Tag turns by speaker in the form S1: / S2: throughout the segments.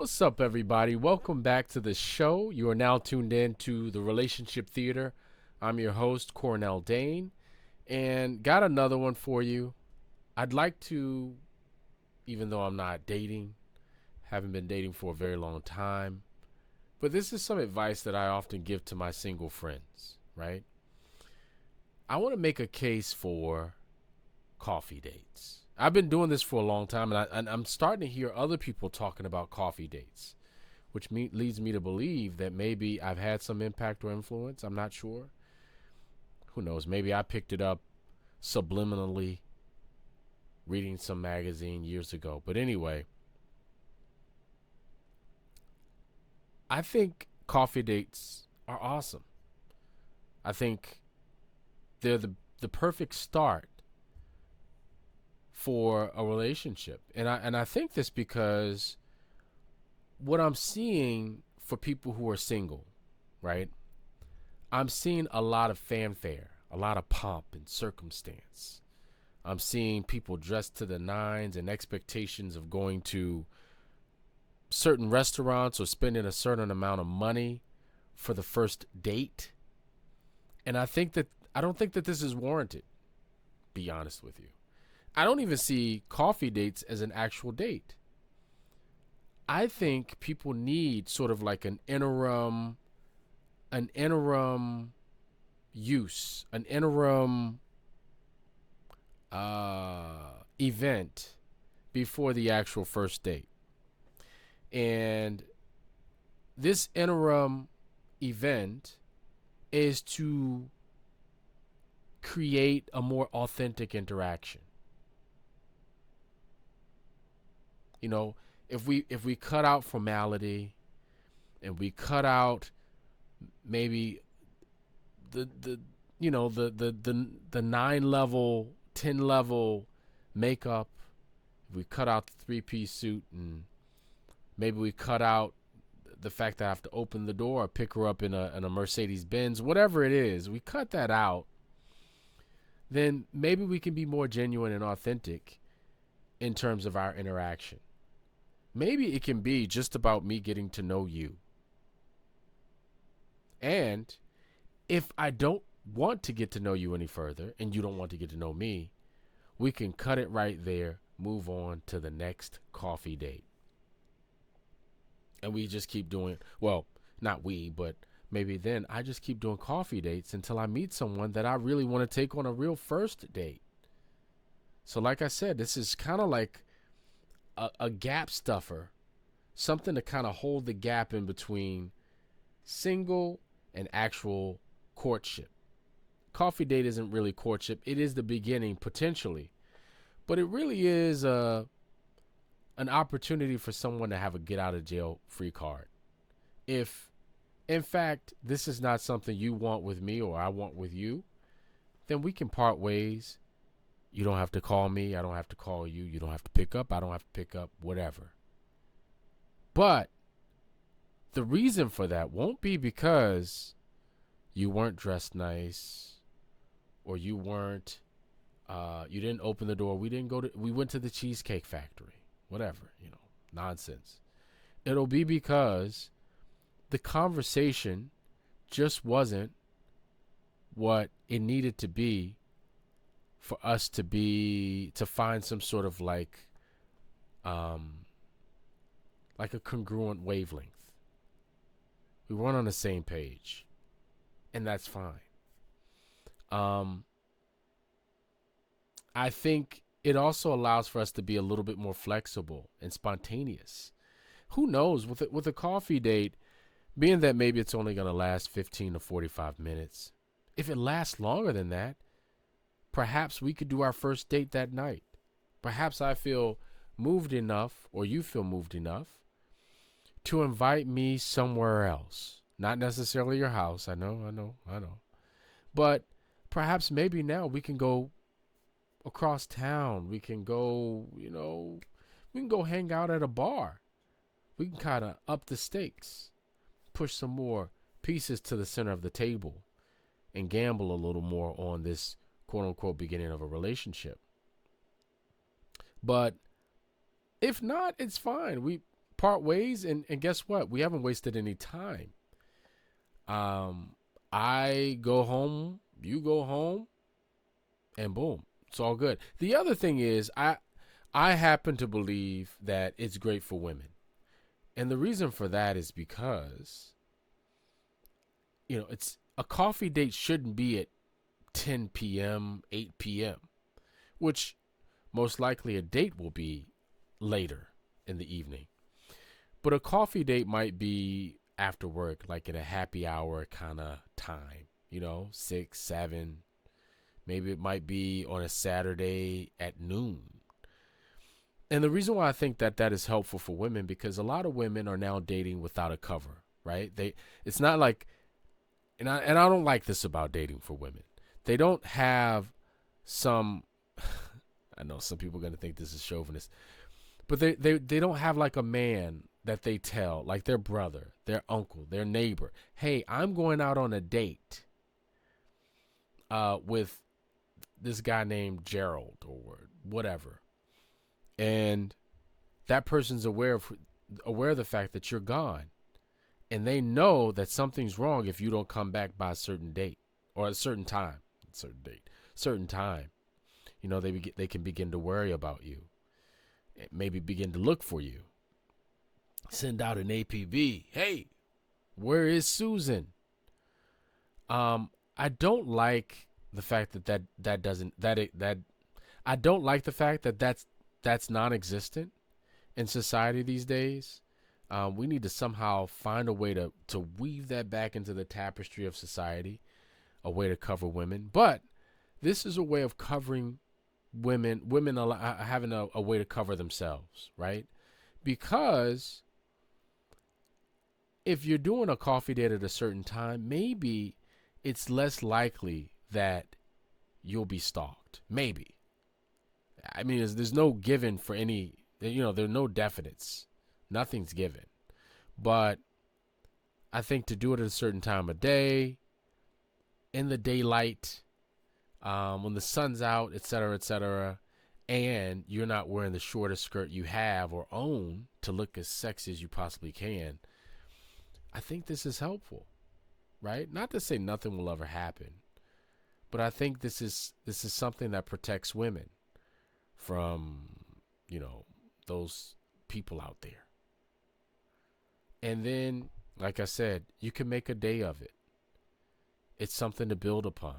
S1: What's up, everybody? Welcome back to the show. You are now tuned in to the Relationship Theater. I'm your host, Cornell Dane, and got another one for you. I'd like to, even though I'm not dating, haven't been dating for a very long time, but this is some advice that I often give to my single friends, right? I want to make a case for coffee dates. I've been doing this for a long time, and I'm starting to hear other people talking about coffee dates, which leads me to believe that maybe I've had some impact or influence. I'm not sure. Who knows? Maybe I picked it up subliminally reading some magazine years ago. But anyway, I think coffee dates are awesome. I think they're the perfect start for a relationship. And I think this because what I'm seeing for people who are single, right? I'm seeing a lot of fanfare, a lot of pomp and circumstance. I'm seeing people dressed to the nines and expectations of going to certain restaurants or spending a certain amount of money for the first date. And I don't think that this is warranted, be honest with you. I don't even see coffee dates as an actual date. I think people need sort of like an interim use, an interim event before the actual first date. And this interim event is to create a more authentic interaction. You know, if we cut out formality and we cut out maybe the the 9 level, 10 level makeup, if we cut out the 3-piece suit, and maybe we cut out the fact that I have to open the door or pick her up in a Mercedes Benz, whatever it is, we cut that out, then maybe we can be more genuine and authentic in terms of our interaction. Maybe it can be just about me getting to know you. And if I don't want to get to know you any further and you don't want to get to know me, we can cut it right there, move on to the next coffee date. And we just keep doing, well, not we, but maybe then I just keep doing coffee dates until I meet someone that I really want to take on a real first date. So like I said, this is kind of like a gap stuffer, something to kind of hold the gap in between single and actual courtship. Coffee date isn't really courtship. It is the beginning, potentially. But it really is an opportunity for someone to have a get out of jail free card. If, in fact, this is not something you want with me or I want with you, then we can part ways. You don't have to call me. I don't have to call you. You don't have to pick up. I don't have to pick up, whatever. But the reason for that won't be because you weren't dressed nice or you weren't, you didn't open the door. We went to the Cheesecake Factory, whatever, nonsense. It'll be because the conversation just wasn't what it needed to be for us to find some sort of like a congruent wavelength. We weren't on the same page, and that's fine. I think it also allows for us to be a little bit more flexible and spontaneous. Who knows, with a coffee date, being that maybe it's only going to last 15 to 45 minutes, if it lasts longer than that, perhaps we could do our first date that night. Perhaps I feel moved enough, or you feel moved enough, to invite me somewhere else. Not necessarily your house. I know. But perhaps maybe now we can go across town. We can go, we can go hang out at a bar. We can kind of up the stakes, push some more pieces to the center of the table, and gamble a little more on this quote unquote beginning of a relationship. But if not, it's fine. We part ways, and guess what? We haven't wasted any time. I go home, you go home, and boom, it's all good. The other thing is, I happen to believe that it's great for women. And the reason for that is because, it's a coffee date shouldn't be at 10 p.m., 8 p.m., which most likely a date will be later in the evening. But a coffee date might be after work, like at a happy hour kind of time, 6, 7. Maybe it might be on a Saturday at noon. And the reason why I think that that is helpful for women, because a lot of women are now dating without a cover, right? It's not like, and I don't like this about dating for women. They don't have some, I know some people are going to think this is chauvinist, but they don't have like a man that they tell, like their brother, their uncle, their neighbor, hey, I'm going out on a date with this guy named Gerald or whatever. And that person's aware of the fact that you're gone. And they know that something's wrong if you don't come back by a certain date or a certain time. Certain time. They can begin to worry about you. Maybe begin to look for you. Send out an APB. Hey, where is Susan? I don't like the fact I don't like the fact that that's non-existent in society these days. We need to somehow find a way to weave that back into the tapestry of society, a way to cover women. But this is a way of covering women having a way to cover themselves, right? Because if you're doing a coffee date at a certain time, maybe it's less likely that you'll be stalked. Maybe. I mean, there's no given for any, there are no definites. Nothing's given. But I think to do it at a certain time of day, in the daylight, when the sun's out, et cetera, and you're not wearing the shortest skirt you have or own to look as sexy as you possibly can, I think this is helpful, right? Not to say nothing will ever happen, but I think this is something that protects women from, those people out there. And then, like I said, you can make a day of it. It's something to build upon.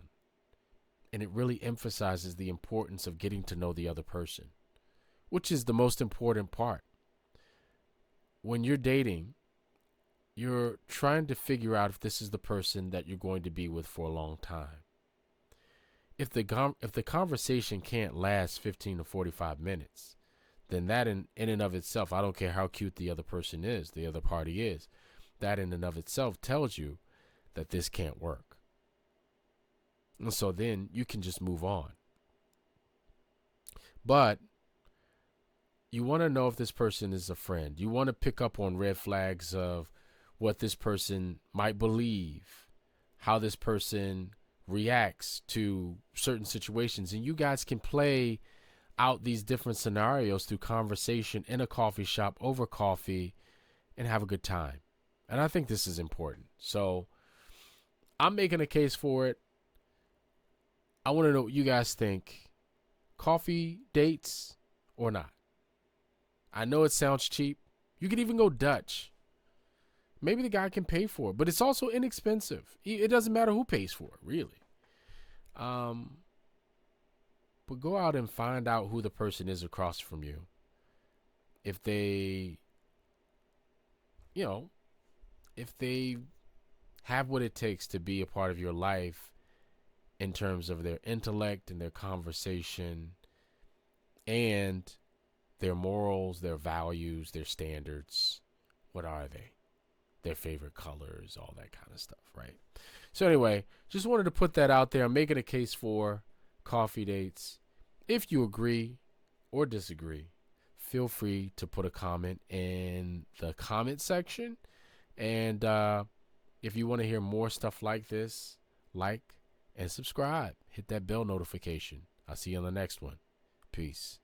S1: And it really emphasizes the importance of getting to know the other person, which is the most important part. When you're dating, you're trying to figure out if this is the person that you're going to be with for a long time. If the conversation can't last 15 to 45 minutes, then that in and of itself, I don't care how cute the other person is, the other party is, that in and of itself tells you that this can't work. And so then you can just move on. But you want to know if this person is a friend. You want to pick up on red flags of what this person might believe, how this person reacts to certain situations. And you guys can play out these different scenarios through conversation in a coffee shop over coffee and have a good time. And I think this is important. So I'm making a case for it. I want to know what you guys think. Coffee dates or not? I know it sounds cheap. You could even go Dutch. Maybe the guy can pay for it, but it's also inexpensive. It doesn't matter who pays for it, really. But go out and find out who the person is across from you. If they, if they have what it takes to be a part of your life in terms of their intellect and their conversation and their morals, their values, their standards. What are they? Their favorite colors, all that kind of stuff, right? So anyway, just wanted to put that out there. I'm making a case for coffee dates. If you agree or disagree, feel free to put a comment in the comment section. And if you want to hear more stuff like this, like and subscribe. Hit that bell notification. I'll see you on the next one. Peace.